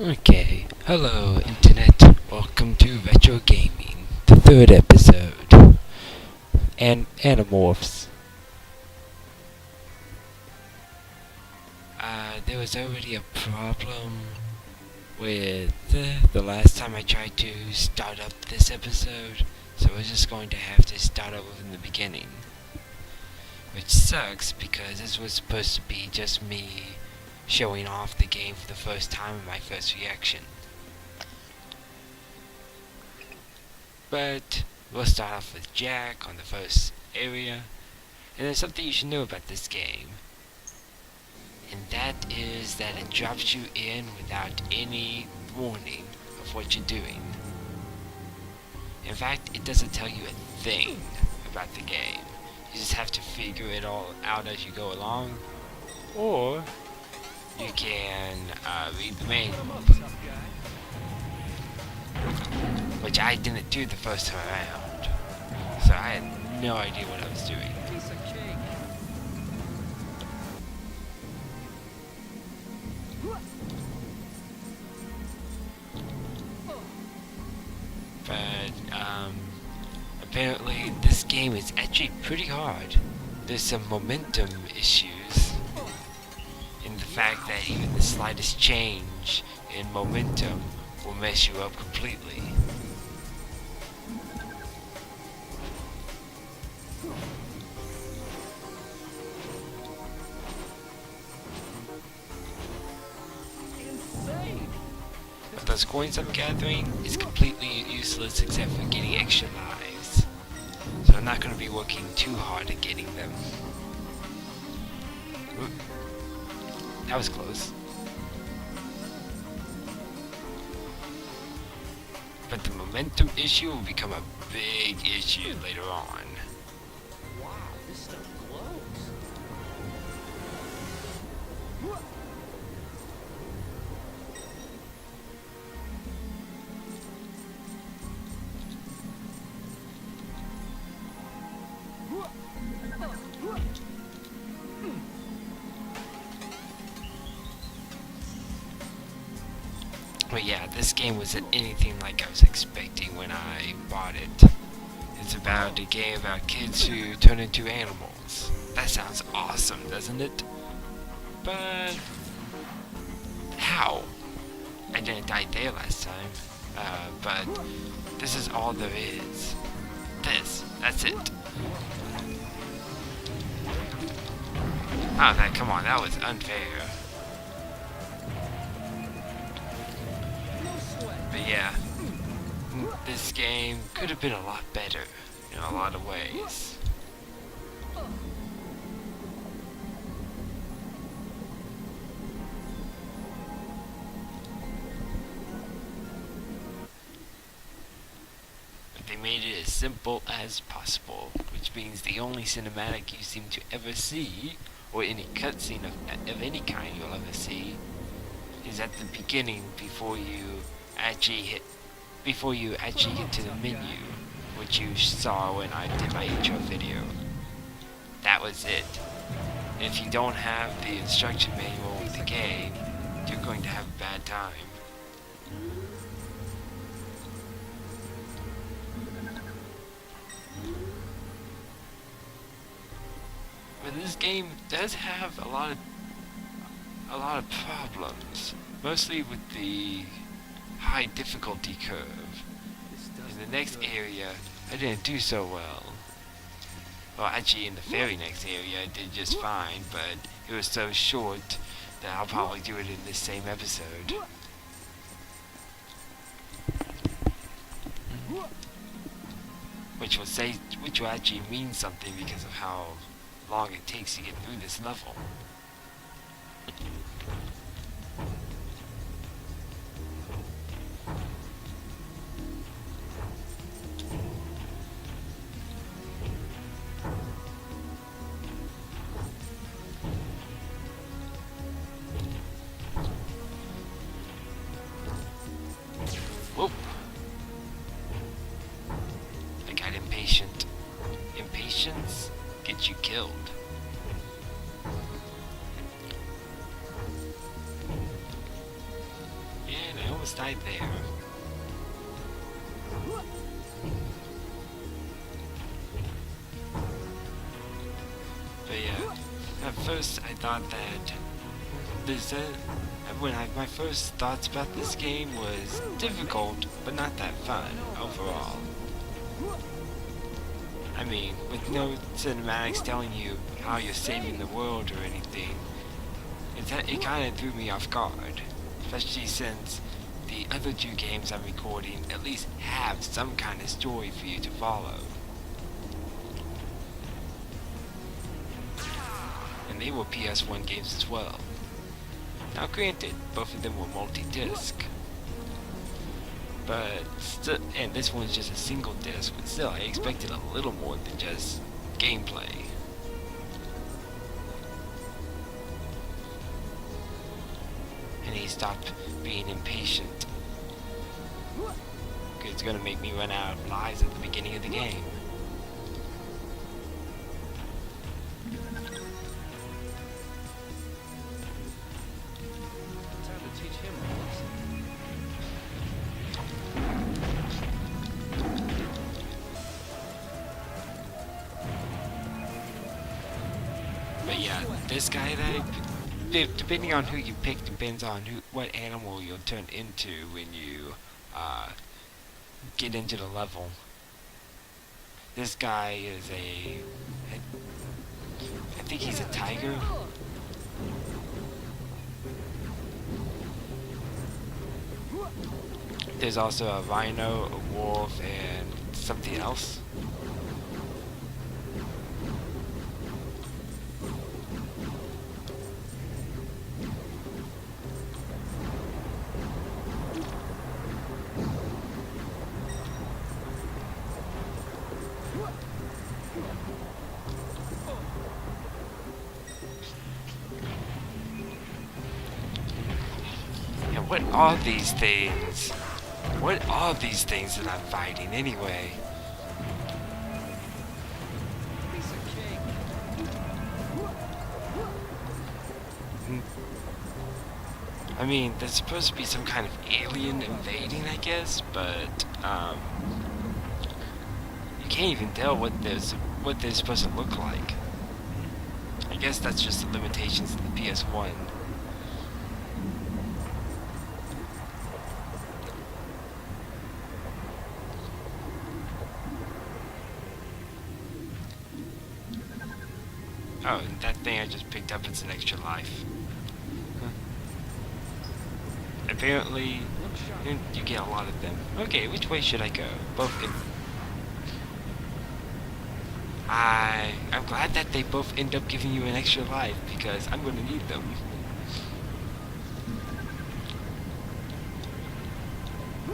Okay, hello Internet, welcome to Retro Gaming, the third episode, and Animorphs. There was already a problem with the last time I tried to start up this episode, so we're just going to have to start over from the beginning. Which sucks because this was supposed to be just me showing off the game for the first time in my first reaction. But we'll start off with Jack on the first area, and there's something you should know about this game, and that is that it drops you in without any warning of what you're doing. In fact, it doesn't tell you a thing about the game. You just have to figure it all out as you go along, or you can read the manual, which I didn't do the first time around, so I had no idea what I was doing. But apparently this game is actually pretty hard. There's some momentum issues in the fact that even the slightest change in momentum will mess you up completely. But those coins I'm gathering is completely useless except for getting extra lives. So I'm not going to be working too hard at getting them. Ooh. That was close. But the momentum issue will become a big issue later on. Wow, this stuff glows. But yeah, this game wasn't anything like I was expecting when I bought it. It's about a game about kids who turn into animals. That sounds awesome, doesn't it? But how? I didn't die there last time. But this is all there is. That's it. Oh, come on, that was unfair. But yeah, this game could have been a lot better in a lot of ways. But they made it as simple as possible, which means the only cinematic you seem to ever see, or any cutscene of any kind you'll ever see, is at the beginning before you actually get to the menu, which you saw when I did my intro video. That was it. And if you don't have the instruction manual with the game, you're going to have a bad time. But this game does have a lot of problems, mostly with the high difficulty curve. In the next area, I didn't do so well. Well, actually, in the very next area, I did just fine, but it was so short that I'll probably do it in this same episode. Which will actually mean something because of how long it takes to get through this level. Whoop. I got impatient. Impatience gets you killed. inside there. But yeah, at first I thought that my first thoughts about this game was difficult, but not that fun overall. I mean, with no cinematics telling you how you're saving the world or anything, it kind of threw me off guard, especially since the other two games I'm recording at least have some kind of story for you to follow. And they were PS1 games as well. Now granted, both of them were multi-disc, but still, and this one's just a single disc, but still I expected a little more than just gameplay. And he stopped being impatient, because it's gonna make me run out of lives at the beginning of the game. Time to teach him a lesson. But yeah, this guy depending on who you pick, depends on what animal you'll turn into when you get into the level. This guy is I think he's a tiger. There's also a rhino, a wolf, and something else. And what are these things? What are these things that I'm fighting anyway? Piece of cake. I mean, there's supposed to be some kind of alien invading, I guess, but you can't even tell what they're supposed to look like. I guess that's just the limitations of the PS1. Oh, and that thing I just picked up is an extra life. Apparently, you get a lot of them. Okay, which way should I go? I'm glad that they both end up giving you an extra life, because I'm going to need them.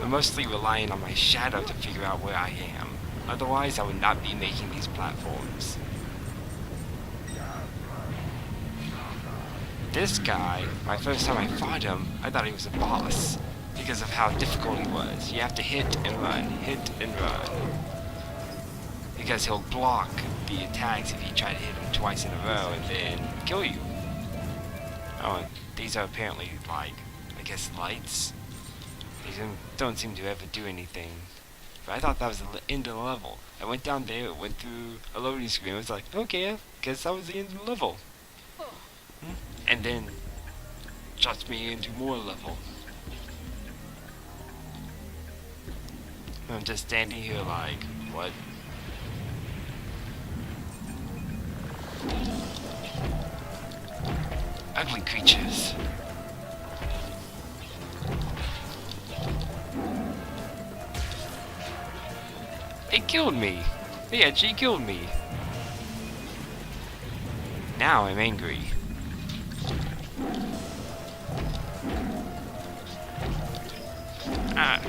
I'm mostly relying on my shadow to figure out where I am. Otherwise, I would not be making these platforms. This guy, my first time I fought him, I thought he was a boss because of how difficult he was. You have to hit and run, because he'll block the attacks if you try to hit him twice in a row and then kill you. Oh, and these are apparently like, I guess, lights. These don't seem to ever do anything. But I thought that was the end of the level. I went down there, it went through a loading screen. I was like, okay, I guess that was the end of the level. And then drops me into more level. I'm just standing here like, what? Ugly creatures. They killed me. They actually killed me. Now I'm angry. Ah.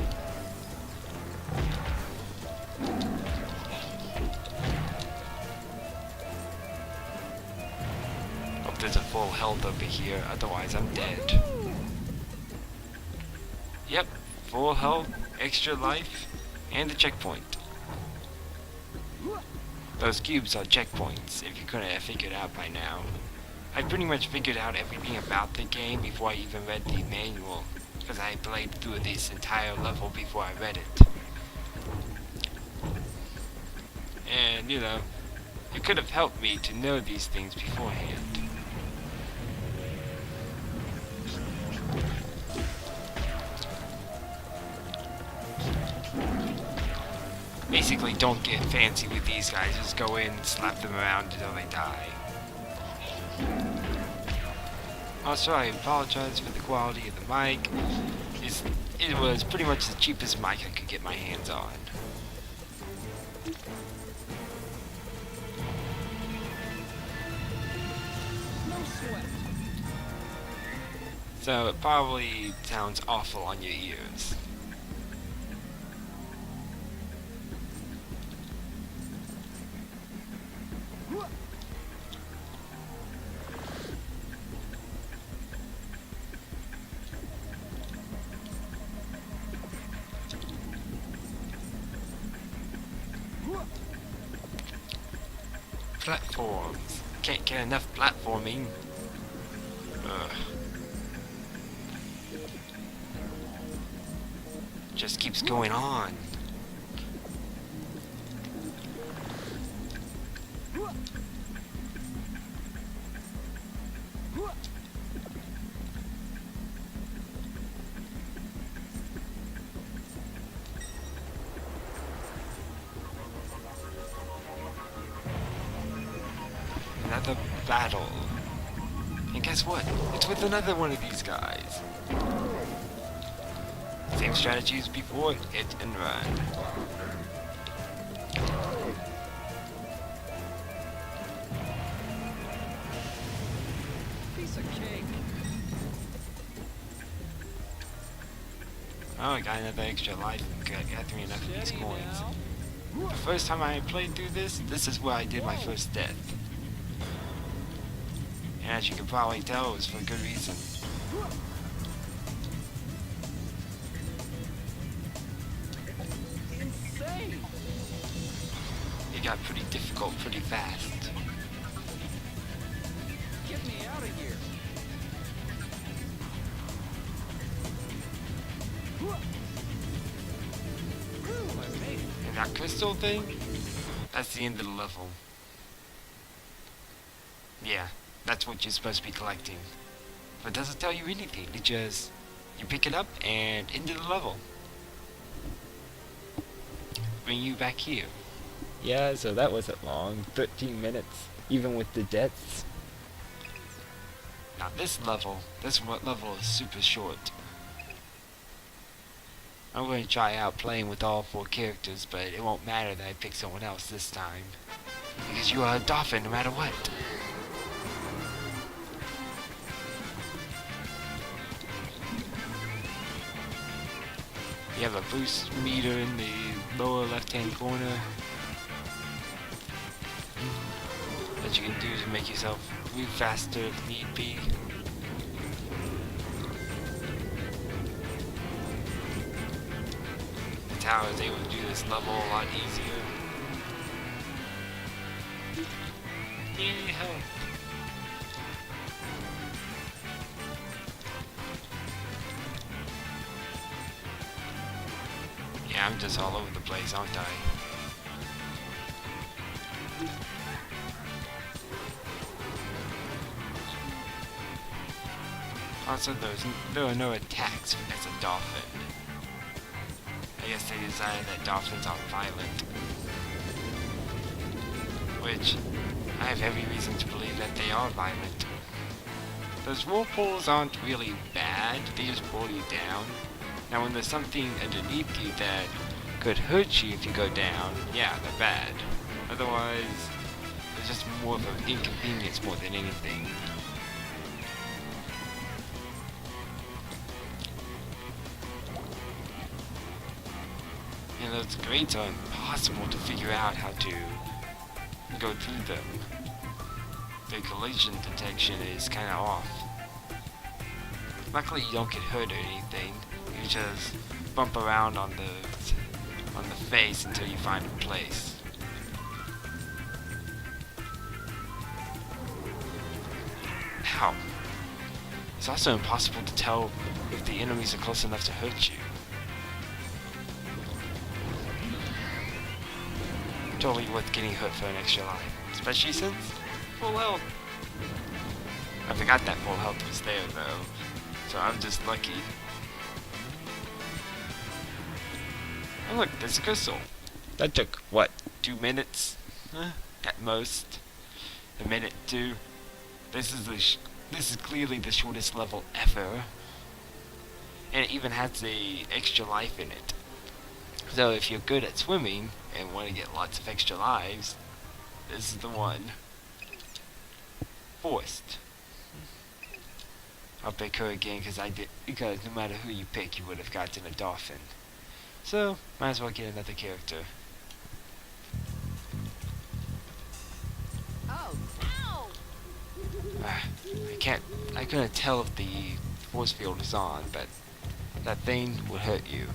Hope there's a full health over here, otherwise I'm dead. Yep, full health, extra life, and a checkpoint. Those cubes are checkpoints, if you couldn't have figured out by now. I pretty much figured out everything about the game before I even read the manual. because I played through this entire level before I read it. And, you know, it could have helped me to know these things beforehand. Basically, don't get fancy with these guys. Just go in, slap them around until they die. Also, I apologize for the quality of the mic. It was pretty much the cheapest mic I could get my hands on. No sweat. So it probably sounds awful on your ears. Platforms. Can't get enough platforming. Ugh. Just keeps going on. Another battle. And guess what? It's with another one of these guys. Same strategy as before, hit and run. Piece of cake. Oh, I got another extra life and gathering enough of these Steady coins. now. The first time I played through this is where I did my first death. And as you can probably tell, it was for good reason. Insane. It got pretty difficult pretty fast. Get me out of here. Whew, I made it. And that crystal thing, that's the end of the level. Yeah, that's what you're supposed to be collecting. But it doesn't tell you anything, it just, you pick it up and into the level. Bring you back here. Yeah, so that wasn't long. 13 minutes, even with the deaths. Now this level is super short. I'm going to try out playing with all 4 characters, but it won't matter that I pick someone else this time. Because you are a dolphin no matter what. You have a boost meter in the lower left-hand corner that you can do to make yourself move faster if need be. The tower is able to do this level a lot easier. Need any help? Yeah, I'm just all over the place, aren't I? Also, there are no attacks as a dolphin. I guess they decided that dolphins aren't violent. Which, I have every reason to believe that they are violent. Those whirlpools aren't really bad, they just pull you down. Now when there's something underneath you that could hurt you if you go down, yeah, they're bad. Otherwise, it's just more of an inconvenience more than anything. And those grates are impossible to figure out how to go through them. The collision detection is kind of off. Luckily you don't get hurt or anything. You just bump around on the face until you find a place. Ow. It's also impossible to tell if the enemies are close enough to hurt you. Totally worth getting hurt for an extra life. Especially since full health. I forgot that full health was there though. So I'm just lucky. Oh look, there's a crystal. That took, what? 2 minutes? At most. A minute, 2. This is clearly the shortest level ever. And it even has the extra life in it. So if you're good at swimming and want to get lots of extra lives, this is the one. Forced. I'll pick her again because no matter who you pick, you would have gotten a dolphin. So might as well get another character. Oh, ow! I couldn't tell if the force field is on, but that thing will hurt you.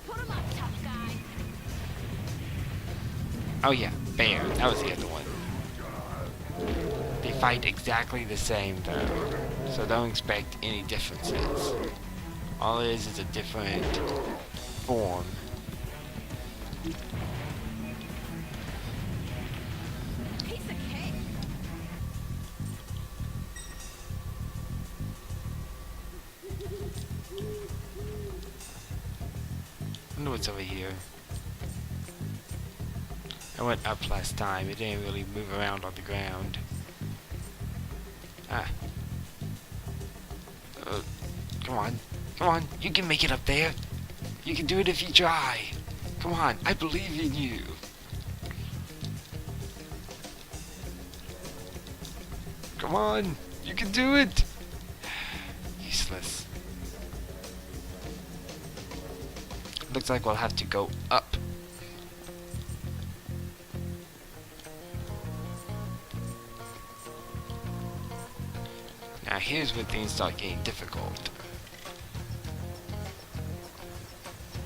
Put him up, tough guy. Oh yeah, bear. That was the other one. They fight exactly the same though, so don't expect any differences. All it is a different form. Piece of cake. I wonder what's over here. I went up last time. It didn't really move around on the ground. Ah. Come on. Come on. You can make it up there. You can do it if you try. Come on. I believe in you. Come on. You can do it. Useless. Looks like we'll have to go up. Now here's where things start getting difficult.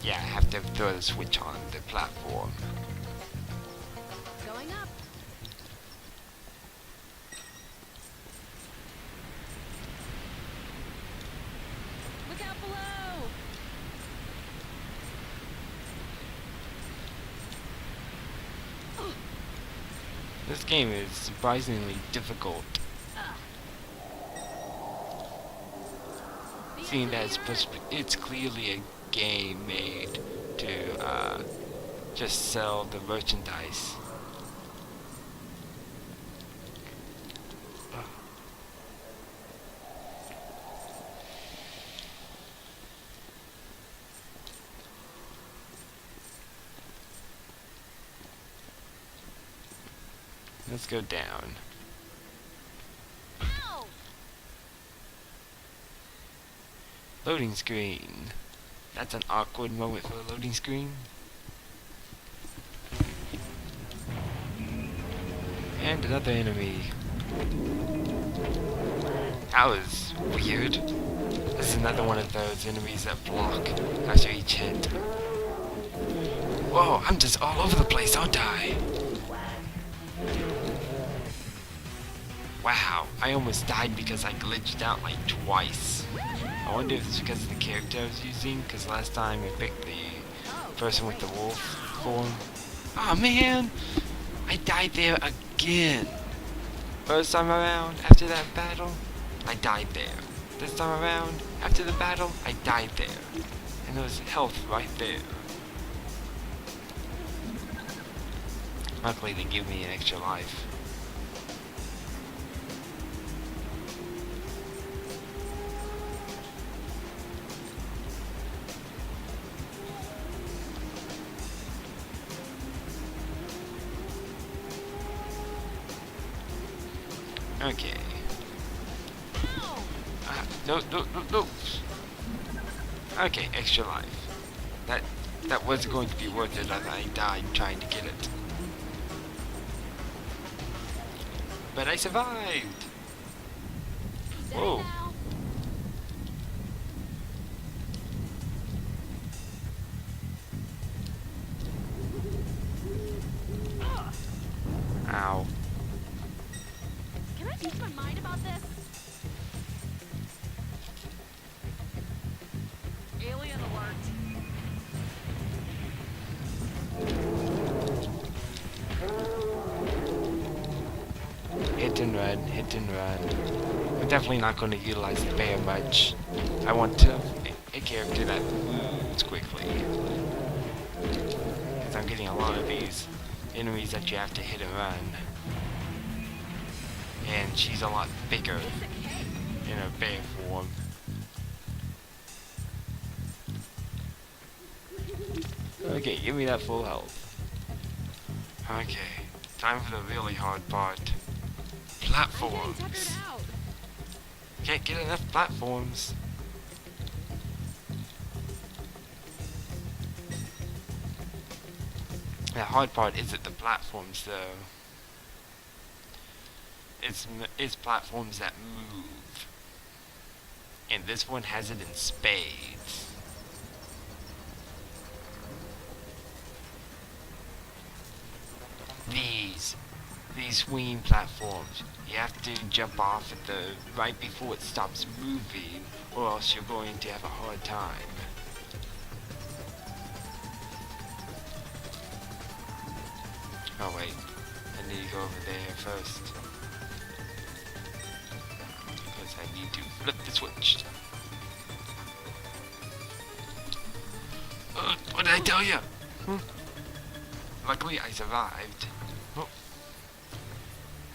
Yeah, I have to throw the switch on the platform. Going up. Look out below. This game is surprisingly difficult, seeing that it's clearly a game made to just sell the merchandise. Let's go down. Ow! Loading screen. That's an awkward moment for a loading screen. And another enemy. That was weird. This is another one of those enemies that block after each hit. Whoa, I'm just all over the place, aren't I? Wow, I almost died because I glitched out like twice. I wonder if it's because of the character I was using, because last time I picked the person with the wolf form. Oh man! I died there again! First time around, after that battle, I died there. This time around, after the battle, I died there. And there was health right there. Luckily they gave me an extra life. Okay. No. Okay, extra life. That was going to be worth it as I died trying to get it. But I survived! Steady Whoa. now. Change my mind about this? Alien alert. Hit and run, hit and run. I'm definitely not going to utilize the bear much. I want to a character that moves quickly. Because I'm getting a lot of these enemies that you have to hit and run. And she's a lot bigger in her bear form. Okay, give me that full health. Okay, time for the really hard part. Platforms. Can't get enough platforms. The hard part isn't the platforms though. It's platforms that move. And this one has it in spades. These swinging platforms, you have to jump off at the right before it stops moving, or else you're going to have a hard time. Oh wait, I need to go over there first. Because I need to flip the switch. What did I tell you? Luckily I survived. Oh.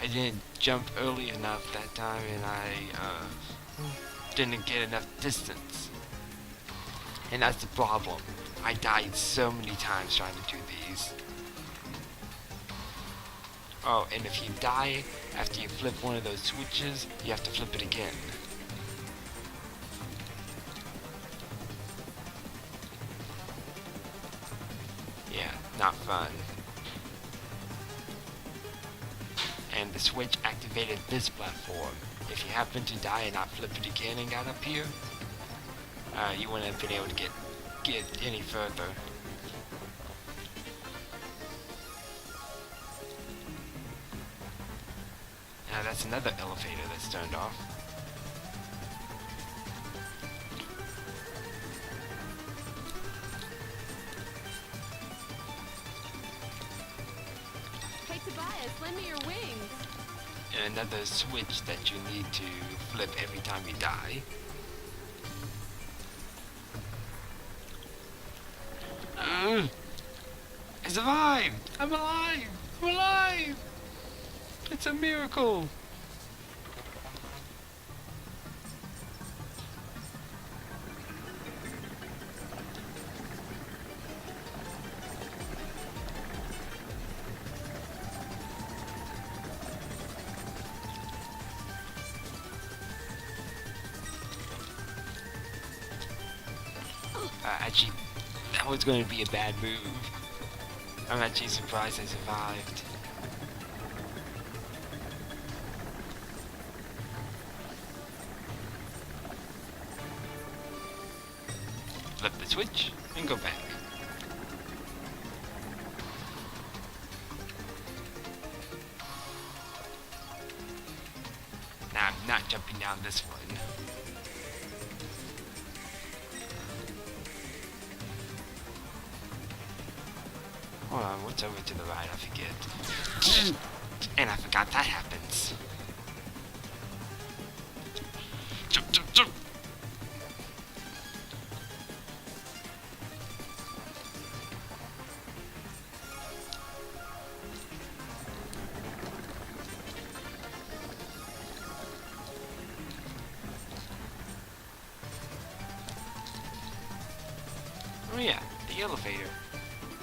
I didn't jump early enough that time and I didn't get enough distance. And that's the problem. I died so many times trying to do these. Oh, and if you die after you flip one of those switches, you have to flip it again. Yeah, not fun. And the switch activated this platform. If you happen to die and not flip it again and got up here, you wouldn't have been able to get any further. Now that's another elevator that's turned off. Hey Tobias, lend me your wings. And another switch that you need to flip every time you die. I survived! I'm alive! I'm alive! It's a miracle! Actually, that was going to be a bad move. I'm actually surprised I survived. Flip the switch and go back. Now I'm not jumping down this one. Hold on, what's over to the right? I forget. And I forgot that happens. Jump, jump, jump! Oh yeah, the elevator.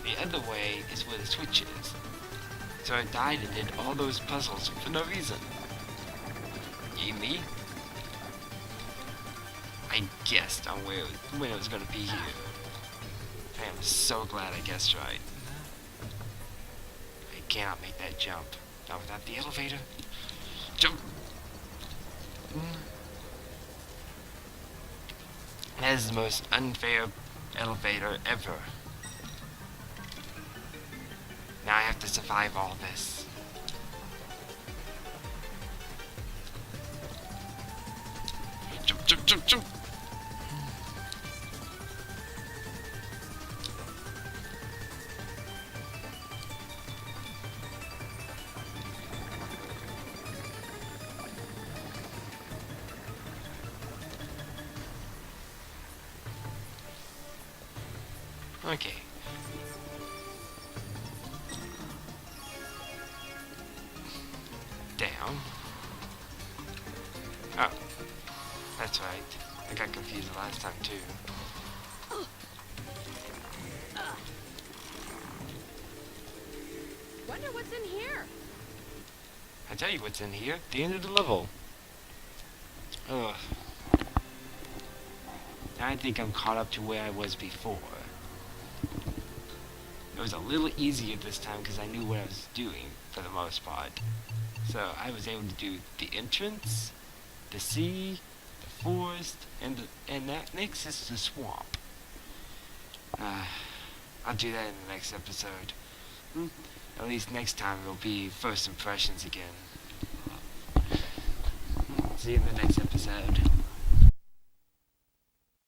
The other way is where the switch is. So I died and did all those puzzles for no reason. You me? I guessed on when it was gonna be here. I am so glad I guessed right. I cannot make that jump. Not without the elevator. Jump! That is the most unfair elevator ever. Now I have to survive all this. jump, jump. Okay. Down. Oh. That's right. I got confused the last time too. Wonder what's in here. I tell you what's in here. The end of the level. Ugh. Now I think I'm caught up to where I was before. It was a little easier this time because I knew what I was doing for the most part. So I was able to do the entrance, the sea, the forest, and that next is the swamp. I'll do that in the next episode. At least next time it'll be first impressions again. See you in the next episode.